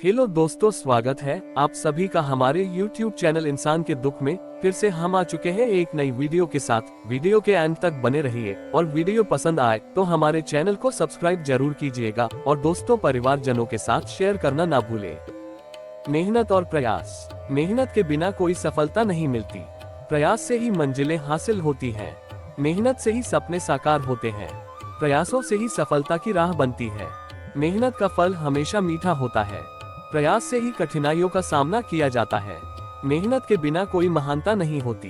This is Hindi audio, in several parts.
हेलो दोस्तों, स्वागत है आप सभी का हमारे YouTube चैनल इंसान के दुख में। फिर से हम आ चुके हैं एक नई वीडियो के साथ। वीडियो के अंत तक बने रहिए और वीडियो पसंद आए तो हमारे चैनल को सब्सक्राइब जरूर कीजिएगा और दोस्तों परिवारजनों के साथ शेयर करना ना भूलें। मेहनत और प्रयास। मेहनत के बिना कोई सफलता नहीं मिलती। प्रयास से ही मंजिलें हासिल होती हैं। मेहनत से ही सपने साकार होते हैं। प्रयासों से ही सफलता की राह बनती है। मेहनत का फल हमेशा मीठा होता है। प्रयास से ही कठिनाइयों का सामना किया जाता है। मेहनत के बिना कोई महानता नहीं होती।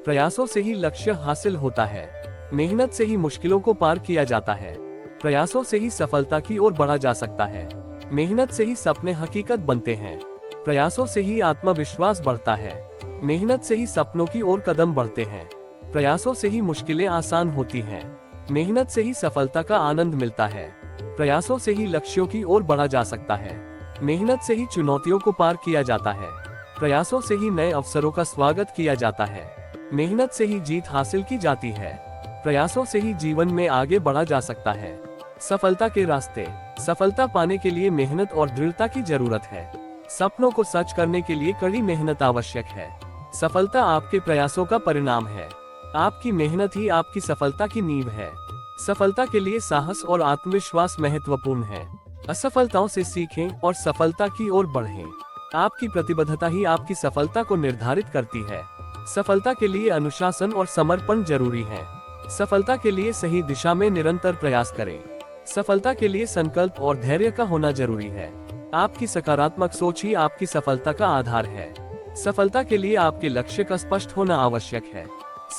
प्रयासों से ही लक्ष्य हासिल होता है। मेहनत से ही मुश्किलों को पार किया जाता है। प्रयासों से ही सफलता की ओर बढ़ा जा सकता है। मेहनत से ही सपने हकीकत बनते हैं। प्रयासों से ही आत्मविश्वास बढ़ता है। मेहनत से ही सपनों की ओर कदम बढ़ते हैं। प्रयासों से ही मुश्किलें आसान होती हैं। मेहनत से ही सफलता का आनंद मिलता है। प्रयासों से ही लक्ष्यों की ओर बढ़ा जा सकता है। मेहनत से ही चुनौतियों को पार किया जाता है। प्रयासों से ही नए अवसरों का स्वागत किया जाता है। मेहनत से ही जीत हासिल की जाती है। प्रयासों से ही जीवन में आगे बढ़ा जा सकता है। सफलता के रास्ते। सफलता पाने के लिए मेहनत और दृढ़ता की जरूरत है। सपनों को सच करने के लिए कड़ी मेहनत आवश्यक है। सफलता आपके प्रयासों का परिणाम है। आपकी मेहनत ही आपकी सफलता की नींव है। सफलता के लिए साहस और आत्मविश्वास महत्वपूर्ण है। असफलताओं से सीखें और सफलता की ओर बढ़ें। आपकी प्रतिबद्धता ही आपकी सफलता को निर्धारित करती है। सफलता के लिए अनुशासन और समर्पण जरूरी है। सफलता के लिए सही दिशा में निरंतर प्रयास करें। सफलता के लिए संकल्प और धैर्य का होना जरूरी है। आपकी सकारात्मक सोच ही आपकी सफलता का आधार है। सफलता के लिए आपके लक्ष्य का स्पष्ट होना आवश्यक है।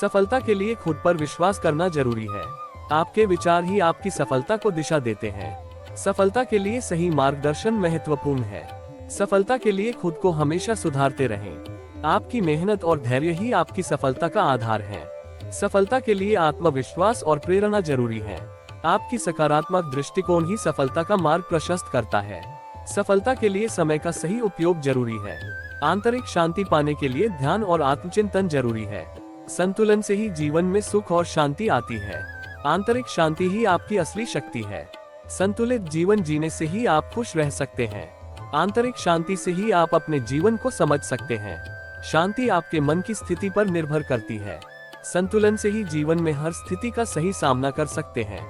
सफलता के लिए खुद पर विश्वास करना जरूरी है। आपके विचार ही आपकी सफलता को दिशा देते हैं। सफलता के लिए सही मार्गदर्शन महत्वपूर्ण है। सफलता के लिए खुद को हमेशा सुधारते रहें। आपकी मेहनत और धैर्य ही आपकी सफलता का आधार है। सफलता के लिए आत्मविश्वास और प्रेरणा जरूरी है। आपकी सकारात्मक दृष्टिकोण ही सफलता का मार्ग प्रशस्त करता है। सफलता के लिए समय का सही उपयोग जरूरी है। आंतरिक शांति पाने के लिए ध्यान और आत्मचिंतन जरूरी है। संतुलन से ही जीवन में सुख और शांति आती है। आंतरिक शांति ही आपकी असली शक्ति है। संतुलित जीवन जीने से ही आप खुश रह सकते हैं। आंतरिक शांति से ही आप अपने जीवन को समझ सकते हैं। शांति आपके मन की स्थिति पर निर्भर करती है। संतुलन से ही जीवन में हर स्थिति का सही सामना कर सकते हैं।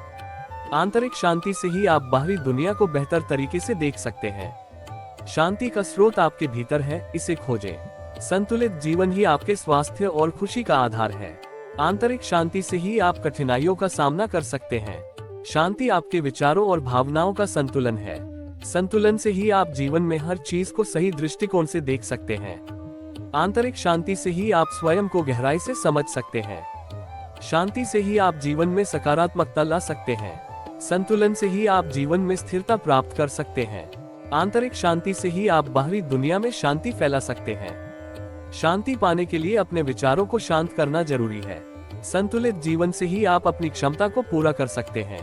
आंतरिक शांति से ही आप बाहरी दुनिया को बेहतर तरीके से देख सकते हैं। शांति का स्रोत आपके भीतर है, इसे खोजें। संतुलित जीवन ही आपके स्वास्थ्य और खुशी का आधार है। आंतरिक शांति से ही आप कठिनाइयों का सामना कर सकते हैं। शांति आपके विचारों और भावनाओं का संतुलन है। संतुलन से ही आप जीवन में हर चीज को सही दृष्टिकोण से देख सकते हैं। आंतरिक शांति से ही आप स्वयं को गहराई से समझ सकते हैं। शांति से ही आप जीवन में सकारात्मकता ला सकते हैं। संतुलन से ही आप जीवन में स्थिरता प्राप्त कर सकते हैं। आंतरिक शांति से ही आप बाहरी दुनिया में शांति फैला सकते हैं। शांति पाने के लिए अपने विचारों को शांत करना जरूरी है। संतुलित जीवन से ही आप अपनी क्षमता को पूरा कर सकते हैं।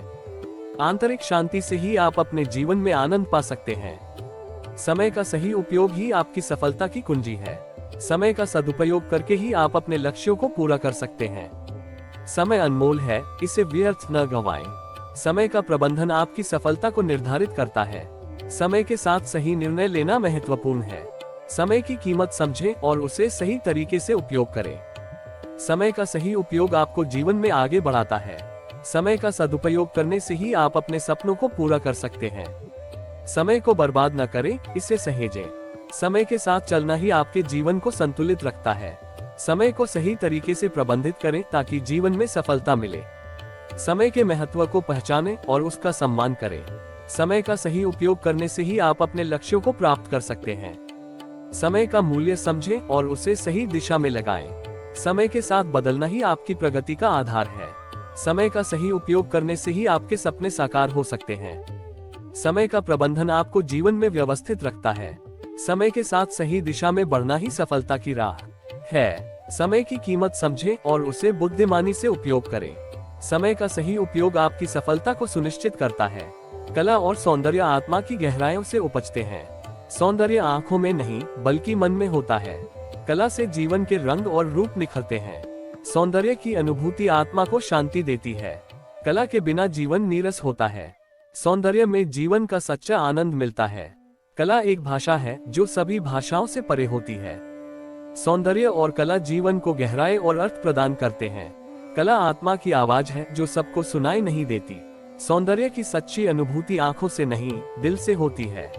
आंतरिक शांति से ही आप अपने जीवन में आनंद पा सकते हैं। समय का सही उपयोग ही आपकी सफलता की कुंजी है। समय का सदुपयोग करके ही आप अपने लक्ष्यों को पूरा कर सकते हैं। समय अनमोल है, इसे व्यर्थ न गंवाएं। समय का प्रबंधन आपकी सफलता को निर्धारित करता है। समय के साथ सही निर्णय लेना महत्वपूर्ण है। समय की कीमत समझें और उसे सही तरीके से उपयोग करें। समय का सही उपयोग आपको जीवन में आगे बढ़ाता है। समय का सदुपयोग करने से ही आप अपने सपनों को पूरा कर सकते हैं। समय को बर्बाद न करें, इसे सहेजें। समय के साथ चलना ही आपके जीवन को संतुलित रखता है। समय को सही तरीके से प्रबंधित करें ताकि जीवन में सफलता मिले। समय के महत्व को पहचानें और उसका सम्मान करें। समय का सही उपयोग करने से ही आप अपने लक्ष्यों को प्राप्त कर सकते हैं। समय का मूल्य समझें और उसे सही दिशा में लगाएं। समय के साथ बदलना ही आपकी प्रगति का आधार है। समय का सही उपयोग करने से ही आपके सपने साकार हो सकते हैं। समय का प्रबंधन आपको जीवन में व्यवस्थित रखता है। समय के साथ सही दिशा में बढ़ना ही सफलता की राह है। समय की कीमत समझें और उसे बुद्धिमानी से उपयोग करें। समय का सही उपयोग आपकी सफलता को सुनिश्चित करता है। कला और सौंदर्य आत्मा की गहराइयों से उपजते हैं। सौंदर्य आंखों में नहीं बल्कि मन में होता है। कला से जीवन के रंग और रूप निखरते हैं। सौंदर्य की अनुभूति आत्मा को शांति देती है। कला के बिना जीवन नीरस होता है। सौंदर्य में जीवन का सच्चा आनंद मिलता है। कला एक भाषा है जो सभी भाषाओं से परे होती है। सौंदर्य और कला जीवन को गहराई और अर्थ प्रदान करते हैं। कला आत्मा की आवाज है जो सबको सुनाई नहीं देती। सौंदर्य की सच्ची अनुभूति आंखों से नहीं, दिल से होती है।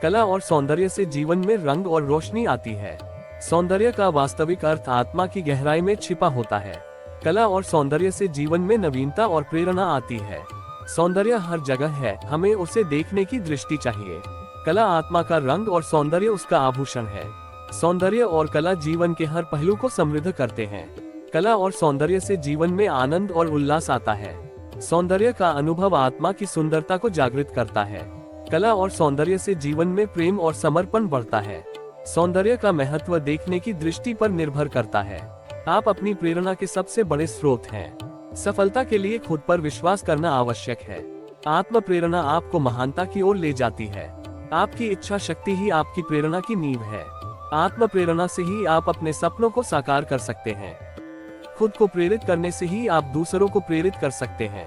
कला और सौंदर्य से जीवन में रंग और रोशनी आती है। सौंदर्य का वास्तविक अर्थ आत्मा की गहराई में छिपा होता है। कला और सौंदर्य से जीवन में नवीनता और प्रेरणा आती है। सौंदर्य हर जगह है, हमें उसे देखने की दृष्टि चाहिए। कला आत्मा का रंग और सौंदर्य उसका आभूषण है। सौंदर्य और कला जीवन के हर पहलू को समृद्ध करते हैं। कला और सौंदर्य से जीवन में आनंद और उल्लास आता है। सौंदर्य का अनुभव आत्मा की सुंदरता को जागृत करता है। कला और सौंदर्य से जीवन में प्रेम और समर्पण बढ़ता है। सौंदर्य का महत्व देखने की दृष्टि पर निर्भर करता है। आप अपनी प्रेरणा के सबसे बड़े स्रोत हैं। सफलता के लिए खुद पर विश्वास करना आवश्यक है। आत्म प्रेरणा आपको महानता की ओर ले जाती है। आपकी इच्छा शक्ति ही आपकी प्रेरणा की नींव है। आत्म प्रेरणा से ही आप अपने सपनों को साकार कर सकते हैं। खुद को प्रेरित करने से ही आप दूसरों को प्रेरित कर सकते हैं।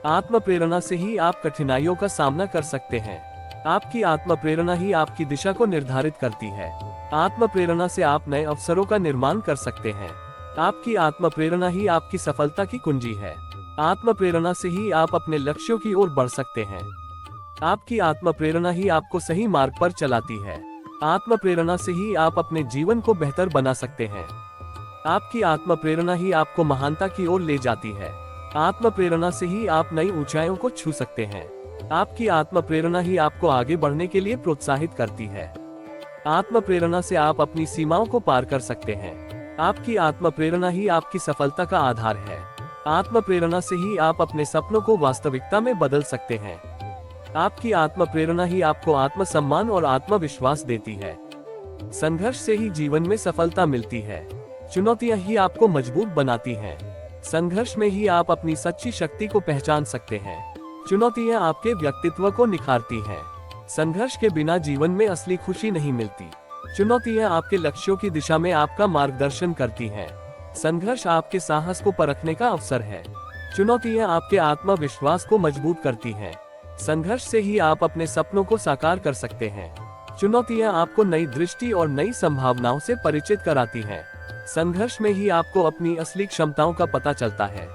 आत्म प्रेरणा से ही आप कठिनाइयों का सामना कर सकते हैं। आपकी आत्म प्रेरणा ही आपकी दिशा को निर्धारित करती है। आत्म प्रेरणा से आप नए अवसरों का निर्माण कर सकते हैं। आपकी आत्म प्रेरणा ही आपकी सफलता की कुंजी है। आत्म प्रेरणा से ही आप अपने लक्ष्यों की ओर बढ़ सकते हैं। आपकी आत्म प्रेरणा ही आपको सही मार्ग पर चलाती है। आत्म प्रेरणा से ही आप अपने जीवन को बेहतर बना सकते हैं। आपकी आत्म प्रेरणा ही आपको महानता की ओर ले जाती है। आत्म प्रेरणा से ही आप नई ऊंचाइयों को छू सकते हैं। आपकी आत्म प्रेरणा ही आपको आगे बढ़ने के लिए प्रोत्साहित करती है। आत्म प्रेरणा से आप अपनी सीमाओं को पार कर सकते हैं। आपकी आत्म प्रेरणा ही आपकी सफलता का आधार है। आत्म प्रेरणा से ही आप अपने सपनों को वास्तविकता में बदल सकते हैं। आपकी आत्म प्रेरणा ही आपको आत्मसम्मान और आत्मविश्वास देती है। संघर्ष से ही जीवन में सफलता मिलती है। चुनौतियां ही आपको मजबूत बनाती हैं। संघर्ष में ही आप अपनी सच्ची शक्ति को पहचान सकते हैं। चुनौतियां आपके व्यक्तित्व को निखारती हैं। संघर्ष के बिना जीवन में असली खुशी नहीं मिलती। चुनौतियां आपके लक्ष्यों की दिशा में आपका मार्गदर्शन करती हैं। संघर्ष आपके साहस को परखने का अवसर है। चुनौतियां आपके आत्मविश्वास को मजबूत करती हैं। संघर्ष से ही आप अपने सपनों को साकार कर सकते हैं। चुनौतियां आपको नई दृष्टि और नई संभावनाओं से परिचित कराती हैं। संघर्ष में ही आपको अपनी असली क्षमताओं का पता चलता है।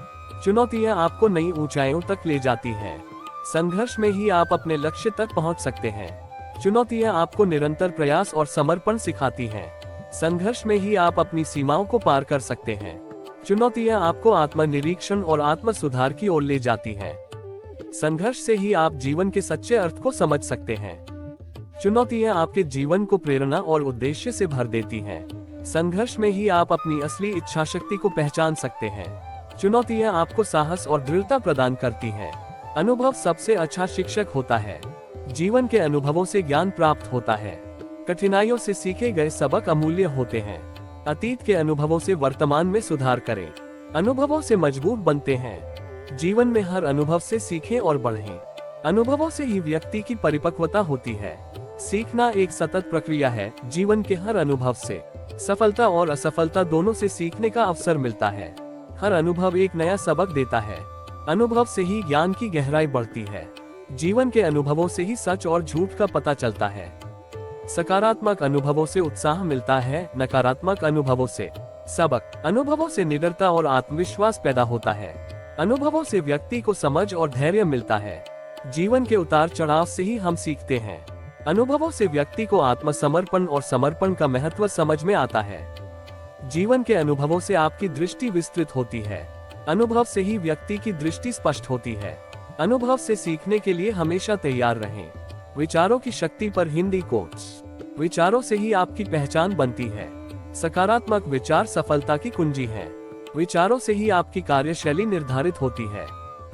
चुनौतियां आपको नई ऊंचाइयों तक ले जाती हैं। संघर्ष में ही आप अपने लक्ष्य तक पहुंच सकते हैं। चुनौतियां आपको निरंतर प्रयास और समर्पण सिखाती हैं। संघर्ष में ही आप अपनी सीमाओं को पार कर सकते हैं। चुनौतियां आपको आत्मनिरीक्षण और आत्म सुधार की ओर ले जाती हैं। संघर्ष से ही आप जीवन के सच्चे अर्थ को समझ सकते हैं। चुनौतियां आपके जीवन को प्रेरणा और उद्देश्य से भर देती हैं। संघर्ष में ही आप अपनी असली इच्छा शक्ति को पहचान सकते हैं। चुनौतियां आपको साहस और दृढ़ता प्रदान करती हैं। अनुभव सबसे अच्छा शिक्षक होता है। जीवन के अनुभवों से ज्ञान प्राप्त होता है। कठिनाइयों से सीखे गए सबक अमूल्य होते हैं। अतीत के अनुभवों से वर्तमान में सुधार करें। अनुभवों से मजबूत बनते हैं। जीवन में हर अनुभव से सीखें और बढ़ें। अनुभवों से ही व्यक्ति की परिपक्वता होती है। सीखना एक सतत प्रक्रिया है। जीवन के हर अनुभव से सफलता और असफलता दोनों से सीखने का अवसर मिलता है। हर अनुभव एक नया सबक देता है। अनुभव से ही ज्ञान की गहराई बढ़ती है। जीवन के अनुभवों से ही सच और झूठ का पता चलता है। सकारात्मक अनुभवों से उत्साह मिलता है, नकारात्मक अनुभवों से सबक। अनुभवों से निडरता और आत्मविश्वास पैदा होता है। अनुभवों से व्यक्ति को समझ और धैर्य मिलता है। जीवन के उतार चढ़ाव से ही हम सीखते हैं। अनुभवों से व्यक्ति को आत्मसमर्पण और समर्पण का महत्व समझ में आता है। जीवन के अनुभवों से आपकी दृष्टि विस्तृत होती है। अनुभव से ही व्यक्ति की दृष्टि स्पष्ट होती है। अनुभव से सीखने के लिए हमेशा तैयार रहें। विचारों की शक्ति पर हिंदी कोट्स। विचारों से ही आपकी पहचान बनती है। सकारात्मक विचार सफलता की कुंजी है। विचारों से ही आपकी कार्यशैली निर्धारित होती है।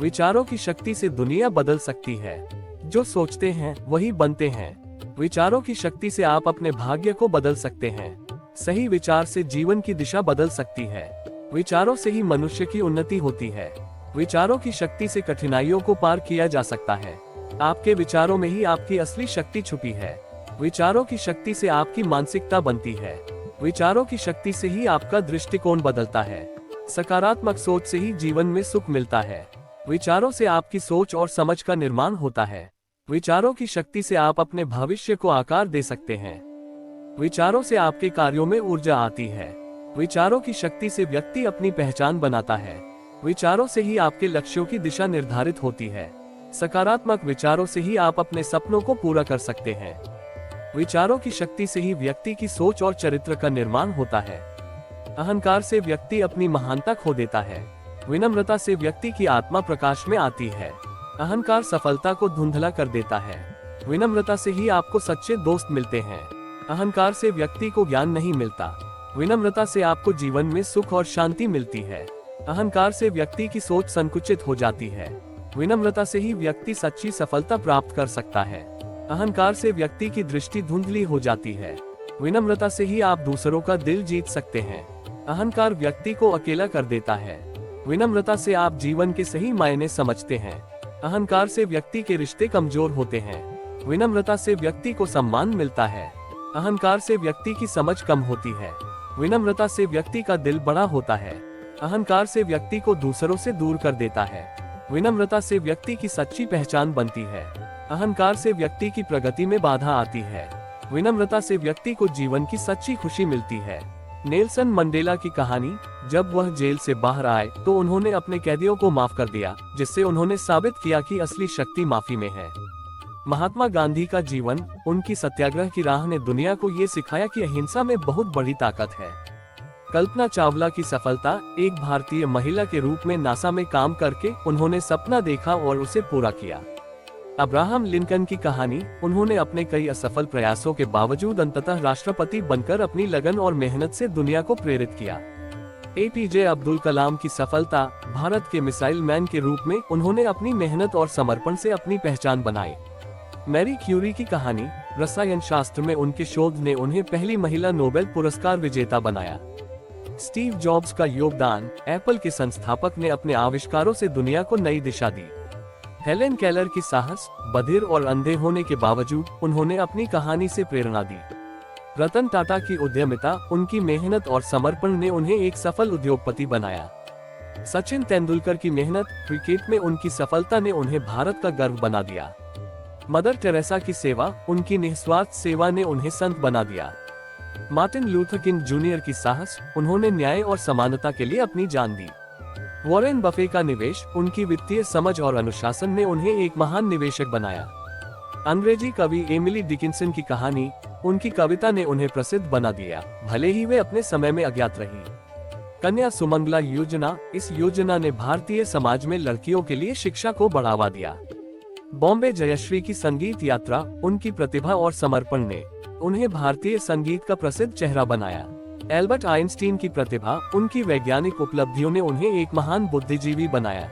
विचारों की शक्ति से दुनिया बदल सकती है। जो सोचते हैं वही बनते हैं। विचारों की शक्ति से आप अपने भाग्य को बदल सकते हैं। सही विचार से जीवन की दिशा बदल सकती है। विचारों से ही मनुष्य की उन्नति होती है। विचारों की शक्ति से कठिनाइयों को पार किया जा सकता है। आपके विचारों में ही आपकी असली शक्ति छुपी है। विचारों की शक्ति से आपकी मानसिकता बनती है। विचारों की शक्ति से ही आपका दृष्टिकोण बदलता है। सकारात्मक सोच से ही जीवन में सुख मिलता है। विचारों से आपकी सोच और समझ का निर्माण होता है। विचारों की शक्ति से आप अपने भविष्य को आकार दे सकते हैं। विचारों से आपके कार्यों में ऊर्जा आती है। विचारों की शक्ति से व्यक्ति अपनी पहचान बनाता है। विचारों से ही आपके लक्ष्यों की दिशा निर्धारित होती है। सकारात्मक विचारों से ही आप अपने सपनों को पूरा कर सकते हैं। विचारों की शक्ति से ही व्यक्ति की सोच और चरित्र का निर्माण होता है। अहंकार से व्यक्ति अपनी महानता खो देता है। विनम्रता से व्यक्ति की आत्मा प्रकाश में आती है। अहंकार सफलता को धुंधला कर देता है। विनम्रता से ही आपको सच्चे दोस्त मिलते हैं। अहंकार से व्यक्ति को ज्ञान नहीं मिलता। विनम्रता से आपको जीवन में सुख और शांति मिलती है। अहंकार से व्यक्ति की सोच संकुचित हो जाती है। विनम्रता से ही व्यक्ति सच्ची सफलता प्राप्त कर सकता है। अहंकार से व्यक्ति की दृष्टि धुंधली हो जाती है। विनम्रता से ही आप दूसरों का दिल जीत सकते हैं। अहंकार व्यक्ति को अकेला कर देता है। विनम्रता से आप जीवन के सही मायने समझते हैं। अहंकार से व्यक्ति के रिश्ते कमजोर होते हैं। विनम्रता से व्यक्ति को सम्मान मिलता है। अहंकार से व्यक्ति की समझ कम होती है। विनम्रता से व्यक्ति का दिल बड़ा होता है। अहंकार से व्यक्ति को दूसरों से दूर कर देता है। विनम्रता से व्यक्ति की सच्ची पहचान बनती है। अहंकार से व्यक्ति की प्रगति में बाधा आती है। विनम्रता से व्यक्ति को जीवन की सच्ची खुशी मिलती है। नेल्सन मंडेला की कहानी, जब वह जेल से बाहर आए तो उन्होंने अपने कैदियों को माफ कर दिया, जिससे उन्होंने साबित किया कि असली शक्ति माफी में है। महात्मा गांधी का जीवन, उनकी सत्याग्रह की राह ने दुनिया को ये सिखाया कि अहिंसा में बहुत बड़ी ताकत है। कल्पना चावला की सफलता, एक भारतीय महिला के रूप में नासा में काम करके उन्होंने सपना देखा और उसे पूरा किया। अब्राहम लिंकन की कहानी, उन्होंने अपने कई असफल प्रयासों के बावजूद अंततः राष्ट्रपति बनकर अपनी लगन और मेहनत से दुनिया को प्रेरित किया। एपीजे अब्दुल कलाम की सफलता, भारत के मिसाइल मैन के रूप में उन्होंने अपनी मेहनत और समर्पण से अपनी पहचान बनाई। मैरी क्यूरी की कहानी, रसायन शास्त्र में उनके शोध ने उन्हें पहली महिला नोबेल पुरस्कार विजेता बनाया। स्टीव जॉब्स का योगदान, एप्पल के संस्थापक ने अपने आविष्कारों से दुनिया को नई दिशा दी। हेलेन केलर की साहस, बधिर और अंधे होने के बावजूद उन्होंने अपनी कहानी से प्रेरणा दी। रतन टाटा की उद्यमिता, उनकी मेहनत और समर्पण ने उन्हें एक सफल उद्योगपति बनाया। सचिन तेंदुलकर की मेहनत, क्रिकेट में उनकी सफलता ने उन्हें भारत का गर्व बना दिया। मदर टेरेसा की सेवा, उनकी निस्वार्थ सेवा ने उन्हें संत बना दिया। मार्टिन लूथर किंग जूनियर की साहस, उन्होंने न्याय और समानता के लिए अपनी जान दी। वॉरेन बफे का निवेश, उनकी वित्तीय समझ और अनुशासन ने उन्हें एक महान निवेशक बनाया। अंग्रेजी कवि एमिली डिकिंसन की कहानी, उनकी कविता ने उन्हें प्रसिद्ध बना दिया, भले ही वे अपने समय में अज्ञात रही। कन्या सुमंगला योजना, इस योजना ने भारतीय समाज में लड़कियों के लिए शिक्षा को बढ़ावा दिया। बॉम्बे जयश्री की संगीत यात्रा, उनकी प्रतिभा और समर्पण ने उन्हें भारतीय संगीत का प्रसिद्ध चेहरा बनाया। एल्बर्ट आइंस्टीन की प्रतिभा, उनकी वैज्ञानिक उपलब्धियों ने उन्हें एक महान बुद्धिजीवी बनाया।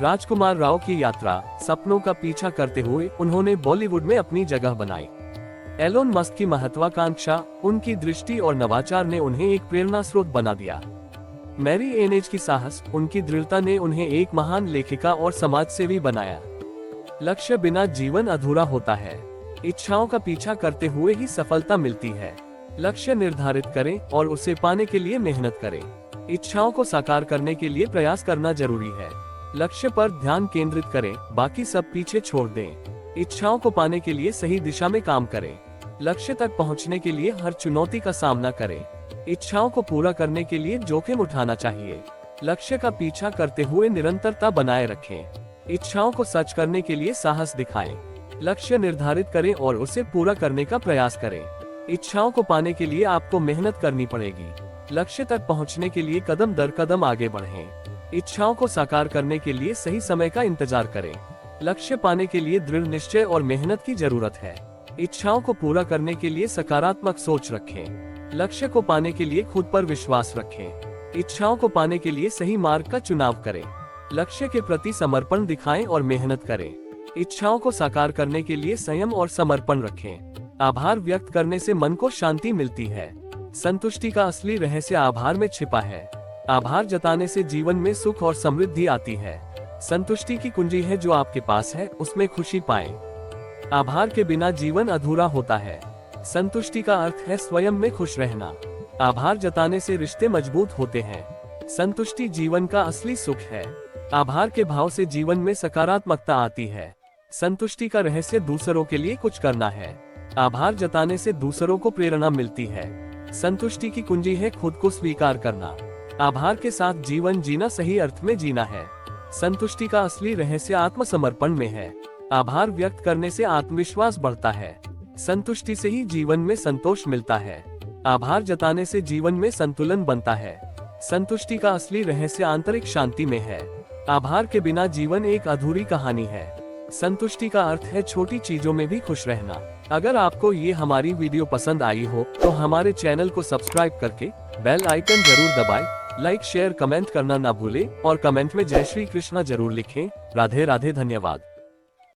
राजकुमार राव की यात्रा, सपनों का पीछा करते हुए उन्होंने बॉलीवुड में अपनी जगह बनाई। एलोन मस्क की महत्वाकांक्षा, उनकी दृष्टि और नवाचार ने उन्हें एक प्रेरणा स्रोत बना दिया। मैरी एनेज की साहस, उनकी दृढ़ता ने उन्हें एक महान लेखिका और समाजसेवी बनाया। लक्ष्य बिना जीवन अधूरा होता है। इच्छाओं का पीछा करते हुए ही सफलता मिलती है। लक्ष्य निर्धारित करें और उसे पाने के लिए मेहनत करें। इच्छाओं को साकार करने के लिए प्रयास करना जरूरी है। लक्ष्य पर ध्यान केंद्रित करें, बाकी सब पीछे छोड़ दें। इच्छाओं को पाने के लिए सही दिशा में काम करें। लक्ष्य तक पहुंचने के लिए हर चुनौती का सामना करें। इच्छाओं को पूरा करने के लिए जोखिम उठाना चाहिए। लक्ष्य का पीछा करते हुए निरंतरता बनाए रखें। इच्छाओं को सच करने के लिए साहस दिखाएं। लक्ष्य निर्धारित करें और उसे पूरा करने का प्रयास करें। इच्छाओं को पाने के लिए आपको मेहनत करनी पड़ेगी। लक्ष्य तक पहुंचने के लिए कदम दर कदम आगे बढ़ें। इच्छाओं को साकार करने के लिए सही समय का इंतजार करें। लक्ष्य पाने के लिए दृढ़ निश्चय और मेहनत की जरूरत है। इच्छाओं को पूरा करने के लिए सकारात्मक सोच रखें। लक्ष्य को पाने के लिए खुद पर विश्वास रखें। इच्छाओं को पाने के लिए सही मार्ग का चुनाव करें। लक्ष्य के प्रति समर्पण दिखाएं और मेहनत करें। इच्छाओं को साकार करने के लिए संयम और समर्पण रखें। आभार व्यक्त करने से मन को शांति मिलती है। संतुष्टि का असली रहस्य आभार में छिपा है। आभार जताने से जीवन में सुख और समृद्धि आती है। संतुष्टि की कुंजी है जो आपके पास है, उसमें खुशी पाएं। आभार के बिना जीवन अधूरा होता है। संतुष्टि का अर्थ है स्वयं में खुश रहना। आभार जताने से रिश्ते मजबूत होते हैं। संतुष्टि जीवन का असली सुख है। आभार के भाव से जीवन में सकारात्मकता आती है। संतुष्टि का रहस्य दूसरों के लिए कुछ करना है। आभार जताने से दूसरों को प्रेरणा मिलती है। संतुष्टि की कुंजी है खुद को स्वीकार करना। आभार के साथ जीवन जीना सही अर्थ में जीना है। संतुष्टि का असली रहस्य आत्मसमर्पण में है। आभार व्यक्त करने से आत्मविश्वास बढ़ता है। संतुष्टि से ही जीवन में संतोष मिलता है। आभार जताने से जीवन में संतुलन बनता है। संतुष्टि का असली रहस्य आंतरिक शांति में है। आभार के बिना जीवन एक अधूरी कहानी है। संतुष्टि का अर्थ है छोटी चीजों में भी खुश रहना। अगर आपको ये हमारी वीडियो पसंद आई हो तो हमारे चैनल को सब्सक्राइब करके बेल आइकन जरूर दबाएं। लाइक शेयर कमेंट करना ना भूलें और कमेंट में जय श्री कृष्णा जरूर लिखें। राधे राधे, धन्यवाद।